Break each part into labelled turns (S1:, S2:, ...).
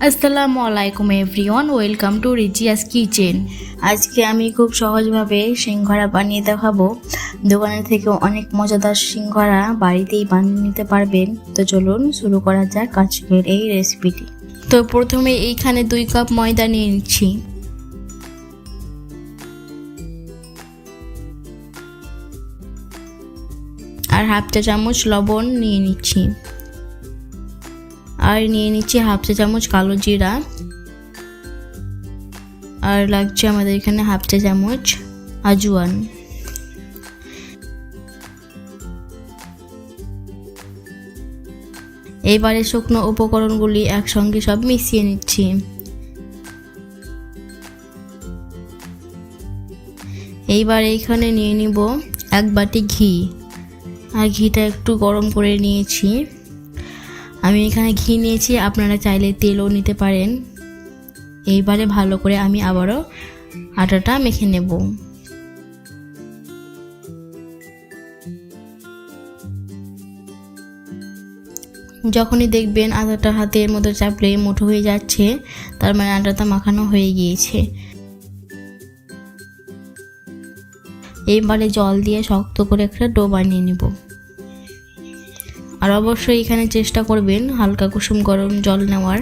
S1: আসসালামু আলাইকুম everyone, welcome to রিজিয়াস kitchen. আজকে আমি খুব সহজভাবে সিঙ্গারা বানিয়ে দেখাবো। দোকানের থেকে অনেক মজাদার সিঙ্গারা বাড়িতেই বানিয়ে নিতে পারবেন। তো চলুন শুরু করা যাক আজকের এই রেসিপিটি। তো প্রথমে এইখানে 2 কাপ ময়দা নিয়ে নিচ্ছি। আর হাফ চা চামচ লবণ নিয়ে নিচ্ছি। আর নিয়ে নিচ্ছি হাফ চা চামচ কালো জিরা। আর লাগছে আমাদের এখানে হাফ চা চামচ আজওয়ান। এবারে শুকনো উপকরণগুলি একসঙ্গে সব মিশিয়ে নিচ্ছি। এইবার এইখানে নিয়ে নিব 1 বাটি ঘি। আর ঘিটা একটু গরম করে নিয়েছি। আমি এখানে ঘি নিয়েছি, আপনারা চাইলে তেলও নিতে পারেন। এইবারে ভালো করে আমি আবারও আটাটা মেখে নেব। যখনই দেখবেন আটাটা হাতের মতো চাপলে মুঠো হয়ে যাচ্ছে, তার মানে আটাটা মাখানো হয়ে গিয়েছে। এইবারে জল দিয়ে শক্ত করে একটা ডো বানিয়ে নেব। আর অবশ্যই এখানে চেষ্টা করবেন হালকা কুসুম গরম জল নেওয়ার।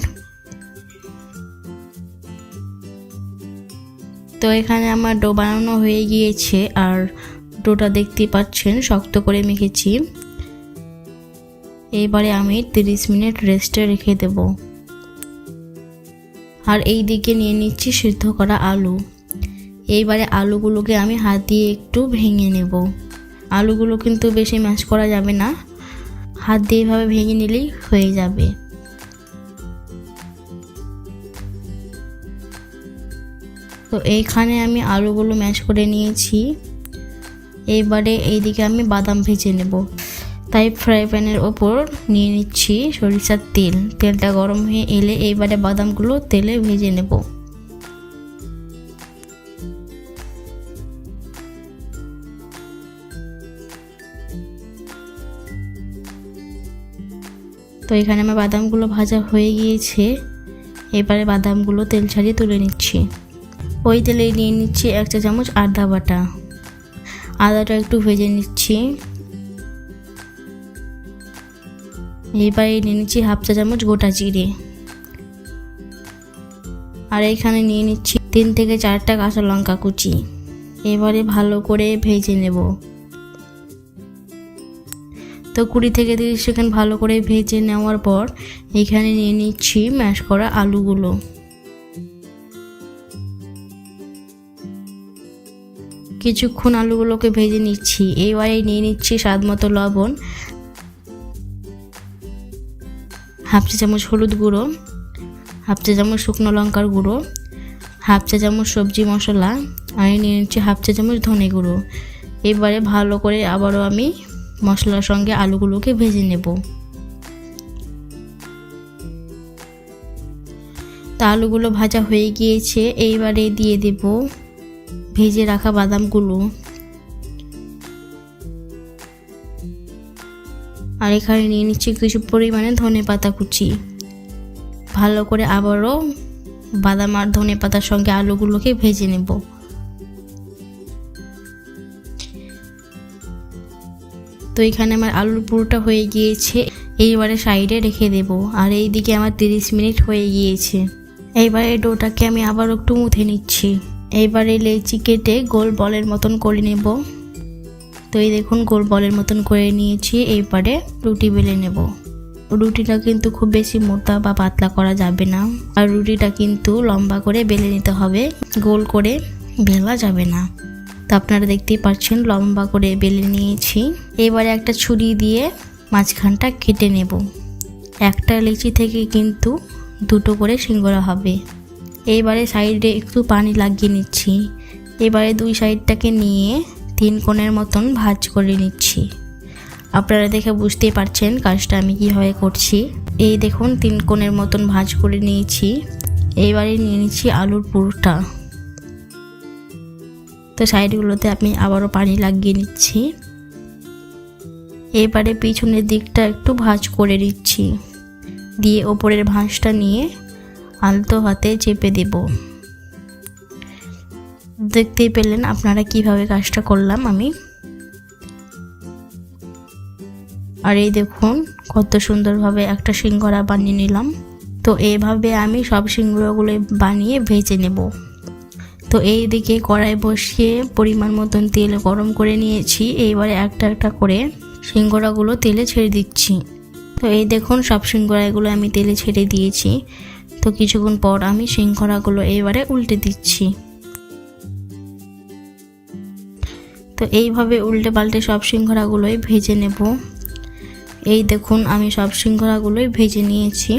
S1: তো এখানে আমার ডো বানানো হয়ে গিয়েছে। আর ডোটা দেখতে পাচ্ছেন শক্ত করে মেখেছি। এবারে আমি 30 মিনিট রেস্টে রেখে দেব। আর এই দিকে নিয়ে নিচ্ছি সিদ্ধ করা আলু। এইবারে আলুগুলোকে আমি হাত দিয়ে একটু ভেঙে নেব। আলুগুলো কিন্তু বেশি ম্যাশ করা যাবে না, হাত দিয়ে এভাবে ভেঙে নিলেই হয়ে যাবে। তো এইখানে আমি আলুগুলো ম্যাশ করে নিয়েছি। এইবারে এইদিকে আমি বাদাম ভেজে নেব। তাই ফ্রাই প্যানের ওপর নিয়ে নিচ্ছি সরিষার তেল। তেলটা গরম হয়ে এলে এইবারে বাদামগুলো তেলে ভেজে নেব। তো এখানে আমার বাদামগুলো ভাজা হয়ে গিয়েছে। এবারে বাদামগুলো তেল ছাড়িয়ে তুলে নিচ্ছি। ওই তেলে নিয়ে নিচ্ছি 1 চা চামচ আদা বাটা। আদাটা একটু ভেজে নিচ্ছি। এবারে নিয়ে নিচ্ছি হাফ চা চামচ গোটা জিরে। আর এখানে নিয়ে নিচ্ছি 3 থেকে 4টা কাঁচা লঙ্কা কুচি। এবারে ভালো করে ভেজে নেব। তো 20 থেকে 30 সেকেন্ড ভালো করে ভেজে নেওয়ার পর এখানে নিয়ে নিচ্ছি ম্যাশ করা আলুগুলো। কিছুক্ষণ আলুগুলোকে ভেজে নিচ্ছি। এইবারে নিয়ে নিচ্ছি স্বাদ মতো লবণ, হাফ চা চামচ হলুদ গুঁড়ো, হাফ চা চামচ শুকনো লঙ্কার গুঁড়ো, হাফ চা চামচ সবজি মশলা, আর নিয়ে নিচ্ছি হাফ চা চামচ ধনে গুঁড়ো। এবারে ভালো করে আবারও আমি মশলার সঙ্গে আলুগুলোকে ভেজে নেব। তা আলুগুলো ভাজা হয়ে গিয়েছে। এইবারে দিয়ে দেব ভেজে রাখা বাদামগুলো। আর এখানে নিয়ে নিচ্ছি কিছু পরিমাণে ধনেপাতা কুচি। ভালো করে আবারও বাদাম আর ধনেপাতার সঙ্গে আলুগুলোকে ভেজে নেব। তো এখানে আমার আলুর পুরোটা হয়ে গিয়েছে। এইবারে সাইডে রেখে দেব। আর এইদিকে আমার 30 মিনিট হয়ে গিয়েছে। এইবারে ডোটাকে আমি আবার একটু মুথে নিচ্ছি। এইবারে লেচি কেটে গোল বলের মতন করে নেব। তো এই দেখুন গোল বলের মতন করে নিয়েছি। এইবারে রুটি বেলে নেব। রুটিটা কিন্তু খুব বেশি মোটা বা পাতলা করা যাবে না। আর রুটিটা কিন্তু লম্বা করে বেলে নিতে হবে, গোল করে বেলা যাবে না। তো আপনারা দেখতেই পাচ্ছেন লম্বা করে বেলে নিয়েছি। এবারে একটা ছুরি দিয়ে মাঝখানটা কেটে নেব। একটা লিচি থেকে কিন্তু 2টো করে সিঙ্গারা হবে। এইবারে সাইডে একটু পানি লাগিয়ে নিচ্ছি। এবারে 2 সাইডটাকে নিয়ে 3 কোণের মতন ভাঁজ করে নিচ্ছি। আপনারা দেখে বুঝতেই পারছেন কাজটা আমি কীভাবে করছি। এই দেখুন 3 কোণের মতন ভাঁজ করে নিয়েছি। এইবারে নিয়ে নিচ্ছি আলুর পুরটা। তো সাইডগুলোতে আমি আবারও পানি লাগিয়ে নিচ্ছি। এবারে পিছনের দিকটা একটু ভাঁজ করে নিচ্ছি। দিয়ে ওপরের ভাঁজটা নিয়ে আলতো হাতে চেপে দেব। দেখতেই পেলেন আপনারা কিভাবে কাজটা করলাম আমি। আর এই দেখুন কত সুন্দরভাবে একটা সিঙ্গারা বানিয়ে নিলাম। তো এইভাবে আমি সব সিঙ্গারাগুলো বানিয়ে ভেজে নেব। তো এই দিকে কড়াই বসিয়ে পরিমাণ মতন তেল গরম করে নিয়েছি। এইবারে একটা একটা করে সিঙ্গারাগুলো তেলে ছেড়ে দিচ্ছি। তো এই দেখুন সব সিঙ্গারাগুলো আমি তেলে ছেড়ে দিয়েছি। তো কিছুক্ষণ পর আমি সিঙ্গারাগুলো এবারে উল্টে দিচ্ছি। তো এইভাবে উল্টে পাল্টে সব সিঙ্গারাগুলোই ভেজে নেব। এই দেখুন আমি সব সিঙ্গারাগুলোই ভেজে নিয়েছি।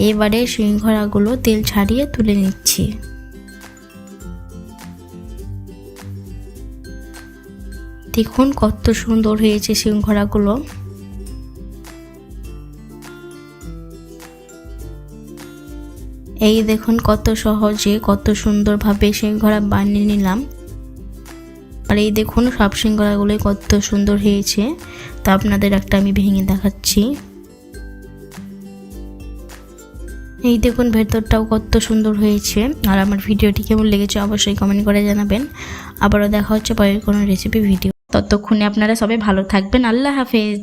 S1: এবারে সিঙ্গারাগুলো তেল ছাড়িয়ে তুলে নিচ্ছি। দেখুন কত সুন্দর হয়েছে সিঙ্গারাগুলো। এই দেখুন কত সহজে কত সুন্দরভাবে সিঙ্গারা বানিয়ে নিলাম। আর এই দেখুন সব সিঙ্গারাগুলোই কত সুন্দর হয়েছে। তো আপনাদের একটা আমি ভেঙে দেখাচ্ছি। এই দেখুন ভেতরটাও কত সুন্দর হয়েছে। আর আমার ভিডিওটি কেমন লেগেছে অবশ্যই কমেন্ট করে জানাবেন। আবারও দেখা হচ্ছে পরের কোনো রেসিপি ভিডিও। ততক্ষণে আপনারা সবাই ভালো থাকবেন। আল্লাহ হাফেজ।